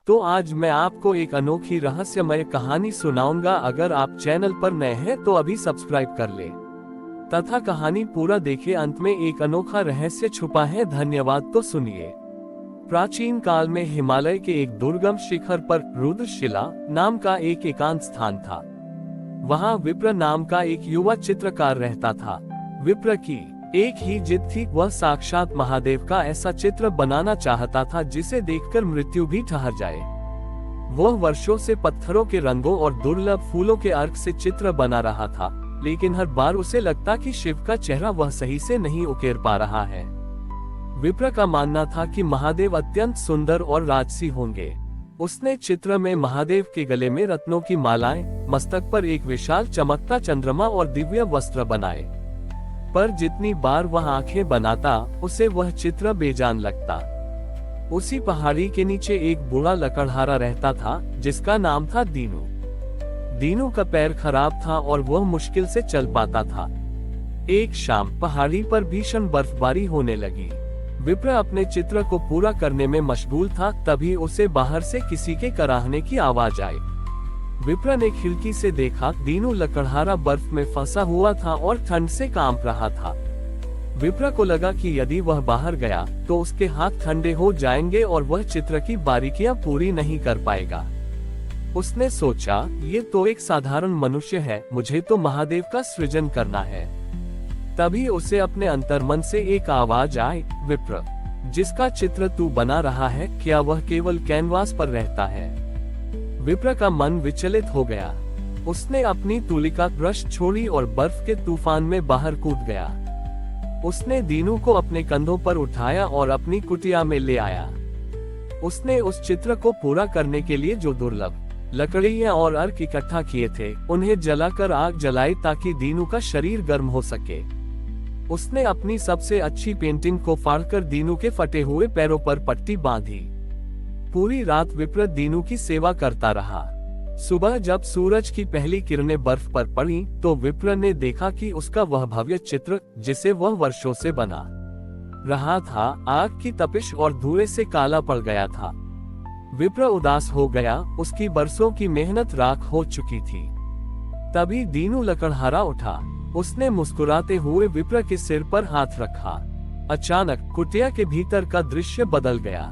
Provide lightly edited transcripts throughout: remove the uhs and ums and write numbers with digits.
तो आज मैं आपको एक अनोखी रहस्यमय कहानी सुनाऊंगा। अगर आप चैनल पर नए हैं तो अभी सब्सक्राइब कर ले तथा कहानी पूरा देखें। अंत में एक अनोखा रहस्य छुपा है। धन्यवाद। तो सुनिए। प्राचीन काल में हिमालय के एक दुर्गम शिखर पर रुद्रशिला नाम का एक एकांत स्थान था। वहां विप्र नाम का एक युवा चित्रकार रहता था। विप्र की एक ही जिद थी, वह साक्षात महादेव का ऐसा चित्र बनाना चाहता था जिसे देखकर मृत्यु भी ठहर जाए। वह वर्षों से पत्थरों के रंगों और दुर्लभ फूलों के अर्क से चित्र बना रहा था, लेकिन हर बार उसे लगता कि शिव का चेहरा वह सही से नहीं उकेर पा रहा है। विप्र का मानना था कि महादेव अत्यंत सुंदर और राजसी होंगे। उसने चित्र में महादेव के गले में रत्नों की मालाएं, मस्तक पर एक विशाल चमकता चंद्रमा और दिव्य वस्त्र बनाए। पर जितनी बार वह आंखें बनाता, उसे वह चित्र बेजान लगता। उसी पहाड़ी के नीचे एक बूढ़ा लकड़हारा रहता था जिसका नाम था दीनू। दीनू का पैर खराब था और वह मुश्किल से चल पाता था। एक शाम पहाड़ी पर भीषण बर्फबारी होने लगी। विप्र अपने चित्र को पूरा करने में मशगूल था, तभी उसे बाहर से किसी के कराहने की आवाज आई। विप्र ने खिड़की से देखा, दीनू लकड़हारा बर्फ में फंसा हुआ था और ठंड से कांप रहा था। विप्र को लगा कि यदि वह बाहर गया तो उसके हाथ ठंडे हो जाएंगे और वह चित्र की बारीकियां पूरी नहीं कर पाएगा। उसने सोचा, ये तो एक साधारण मनुष्य है, मुझे तो महादेव का सृजन करना है। तभी उसे अपने अंतर्मन से एक आवाज आई, विप्र, जिसका चित्र तू बना रहा है, क्या वह केवल कैनवास पर रहता है? विप्र का मन विचलित हो गया। उसने अपनी तुलिका ब्रश छोड़ी और बर्फ के तूफान में बाहर कूद गया। उसने दीनू को अपने कंधों पर उठाया और अपनी कुटिया में ले आया। उसने उस चित्र को पूरा करने के लिए जो दुर्लभ लकड़ियां और अर्क इकट्ठा किए थे, उन्हें जलाकर आग जलाई ताकि दीनू का शरीर गर्म हो सके। उसने अपनी सबसे अच्छी पेंटिंग को फाड़कर दीनू के फटे हुए पैरों पर पट्टी बांधी। पूरी रात विप्र दीनू की सेवा करता रहा। सुबह जब सूरज की पहली किरणें बर्फ पर पड़ी तो विप्र ने देखा कि उसका वह भव्य चित्र, जिसे वह वर्षों से बना रहा था, आग की तपिश और धुएं से काला पड़ गया था। विप्र उदास हो गया, उसकी बरसों की मेहनत राख हो चुकी थी। तभी दीनू लकड़हारा उठा। उसने मुस्कुराते हुए विप्र के सिर पर हाथ रखा। अचानक कुटिया के भीतर का दृश्य बदल गया।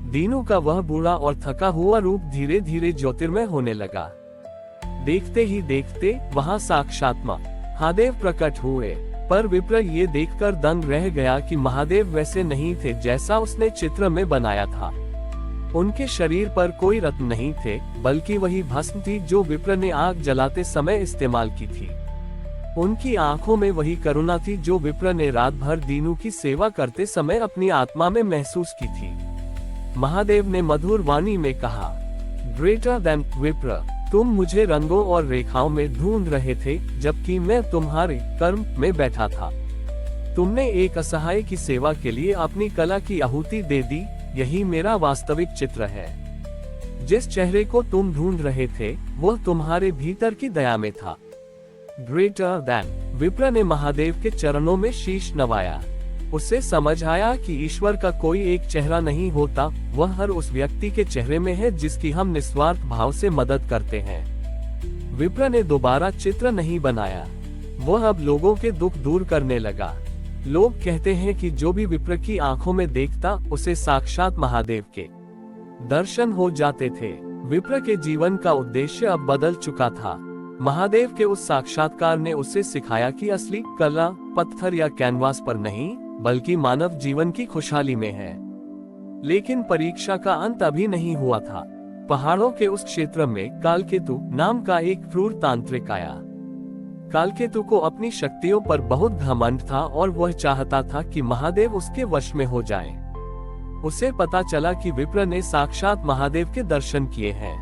दीनू का वह बूढ़ा और थका हुआ रूप धीरे धीरे ज्योतिर्मय होने लगा। देखते ही देखते वहां साक्षात महादेव प्रकट हुए। पर विप्र ये देखकर दंग रह गया कि महादेव वैसे नहीं थे जैसा उसने चित्र में बनाया था। उनके शरीर पर कोई रत्न नहीं थे, बल्कि वही भस्म थी जो विप्र ने आग जलाते समय इस्तेमाल की थी। उनकी आंखों में वही करुणा थी जो विप्र ने रात भर दीनू की सेवा करते समय अपनी आत्मा में महसूस की थी। महादेव ने मधुर वाणी में कहा, ग्रेटर देन विप्र, तुम मुझे रंगों और रेखाओं में ढूंढ रहे थे, जबकि मैं तुम्हारे कर्म में बैठा था। तुमने एक असहाय की सेवा के लिए अपनी कला की आहुति दे दी। यही मेरा वास्तविक चित्र है। जिस चेहरे को तुम ढूंढ रहे थे, वह तुम्हारे भीतर की दया में था। Greater than. विप्र ने महादेव के चरणों में शीश नवाया। उसे समझ आया कि ईश्वर का कोई एक चेहरा नहीं होता, वह हर उस व्यक्ति के चेहरे में है जिसकी हम निस्वार्थ भाव से मदद करते हैं। विप्र ने दोबारा चित्र नहीं बनाया। वह अब लोगों के दुख दूर करने लगा। लोग कहते हैं कि जो भी विप्र की आंखों में देखता, उसे साक्षात महादेव के दर्शन हो जाते थे। विप्र के जीवन का उद्देश्य अब बदल चुका था। महादेव के उस साक्षात्कार ने उसे सिखाया कि असली कला पत्थर या कैनवास पर नहीं, बल्कि मानव जीवन की खुशहाली में है। लेकिन परीक्षा का अंत अभी नहीं हुआ था। पहाड़ों के उस क्षेत्र में कालकेतु नाम का एक क्रूर तांत्रिक आया। कालकेतु को अपनी शक्तियों पर बहुत घमंड था और वह चाहता था कि महादेव उसके वश में हो जाएं। उसे पता चला कि विप्र ने साक्षात महादेव के दर्शन किए हैं।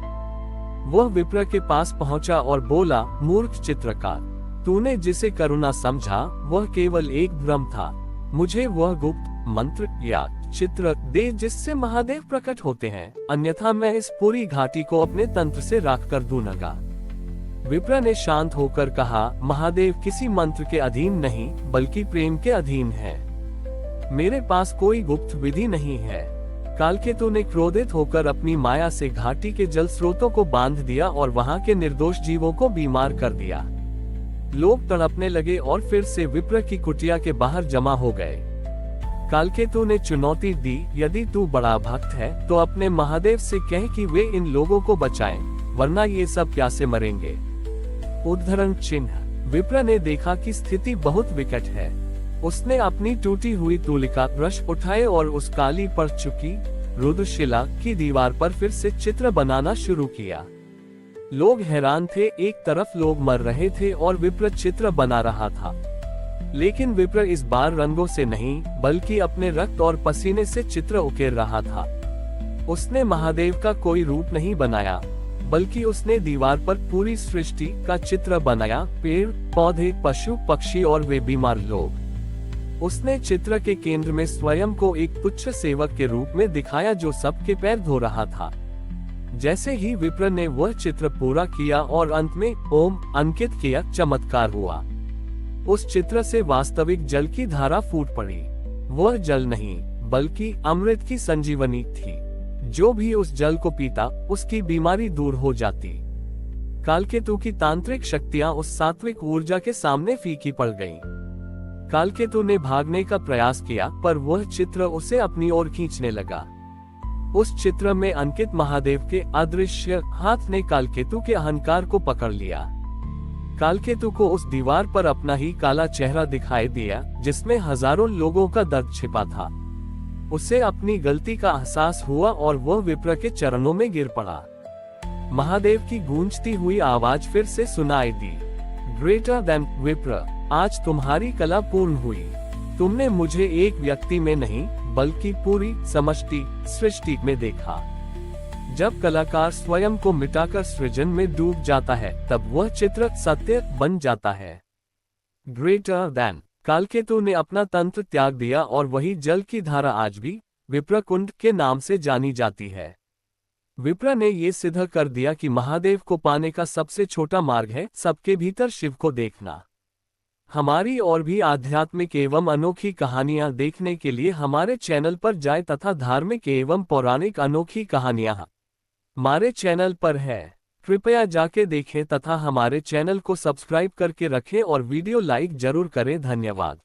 वह विप्र के पास पहुंचा और बोला, मूर्ख चित्रकार, तूने जिसे करुणा समझा वह केवल एक भ्रम था। मुझे वह गुप्त मंत्र या चित्र दे जिससे महादेव प्रकट होते हैं, अन्यथा मैं इस पूरी घाटी को अपने तंत्र से राख कर दूंगा। विप्र ने शांत होकर कहा, महादेव किसी मंत्र के अधीन नहीं, बल्कि प्रेम के अधीन है। मेरे पास कोई गुप्त विधि नहीं है। कालकेतु ने क्रोधित होकर अपनी माया से घाटी के जल स्रोतों को बांध दिया और वहां के निर्दोष जीवों को बीमार कर दिया। लोग तड़पने लगे और फिर से विप्र की कुटिया के बाहर जमा हो गए। कालकेतु ने चुनौती दी, यदि तू बड़ा भक्त है तो अपने महादेव से कह कि वे इन लोगों को बचाएं, वरना ये सब प्यासे मरेंगे। उद्धरण चिन्ह। विप्र ने देखा कि स्थिति बहुत विकट है। उसने अपनी टूटी हुई तूलिका ब्रश उठाए और उस काली पड़ चुकी रुद्रशिला की दीवार पर फिर से चित्र बनाना शुरू किया। लोग हैरान थे, एक तरफ लोग मर रहे थे और विप्र चित्र बना रहा था। लेकिन विप्र इस बार रंगों से नहीं बल्कि अपने रक्त और पसीने से चित्र उकेर रहा था। उसने महादेव का कोई रूप नहीं बनाया, बल्कि उसने दीवार पर पूरी सृष्टि का चित्र बनाया, पेड़ पौधे, पशु पक्षी और वे बीमार लोग। उसने चित्र के केंद्र में स्वयं को एक पुच्छ सेवक के रूप में दिखाया जो सबके पैर धो रहा था। जैसे ही विप्र ने वह चित्र पूरा किया और अंत में ओम अंकित किया, चमत्कार हुआ। उस चित्र से वास्तविक जल की धारा फूट पड़ी। वह जल नहीं बल्कि अमृत की संजीवनी थी। जो भी उस जल को पीता उसकी बीमारी दूर हो जाती। कालकेतु की तांत्रिक शक्तियां उस सात्विक ऊर्जा के सामने फीकी पड़ गईं। कालकेतु ने भागने का प्रयास किया पर वह चित्र उसे अपनी ओर खींचने लगा। उस चित्र में अंकित महादेव के अदृश्य हाथ ने कालकेतु के अहंकार को पकड़ लिया। कालकेतु को उस दीवार पर अपना ही काला चेहरा दिखाई दिया जिसमें हजारों लोगों का दर्द छिपा था। उसे अपनी गलती का एहसास हुआ और वह विप्र के चरणों में गिर पड़ा। महादेव की गूंजती हुई आवाज फिर से सुनाई दी, ग्रेटर देन विप्र, आज तुम्हारी कला पूर्ण हुई। तुमने मुझे एक व्यक्ति में नहीं बल्कि पूरी समष्टि सृष्टि में देखा। जब कलाकार स्वयं को मिटाकर सृजन में डूब जाता है तब वह चित्र सत्य बन जाता है। Greater than. कालकेतु ने अपना तंत्र त्याग दिया और वही जल की धारा आज भी विप्र कुंड के नाम से जानी जाती है। विप्र ने ये सिद्ध कर दिया कि महादेव को पाने का सबसे छोटा मार्ग है सबके भीतर शिव को देखना। हमारी और भी आध्यात्मिक एवं अनोखी कहानियां देखने के लिए हमारे चैनल पर जाएं तथा धार्मिक एवं पौराणिक अनोखी कहानियां हमारे चैनल पर है। कृपया जाके देखें तथा हमारे चैनल को सब्सक्राइब करके रखें और वीडियो लाइक जरूर करें। धन्यवाद।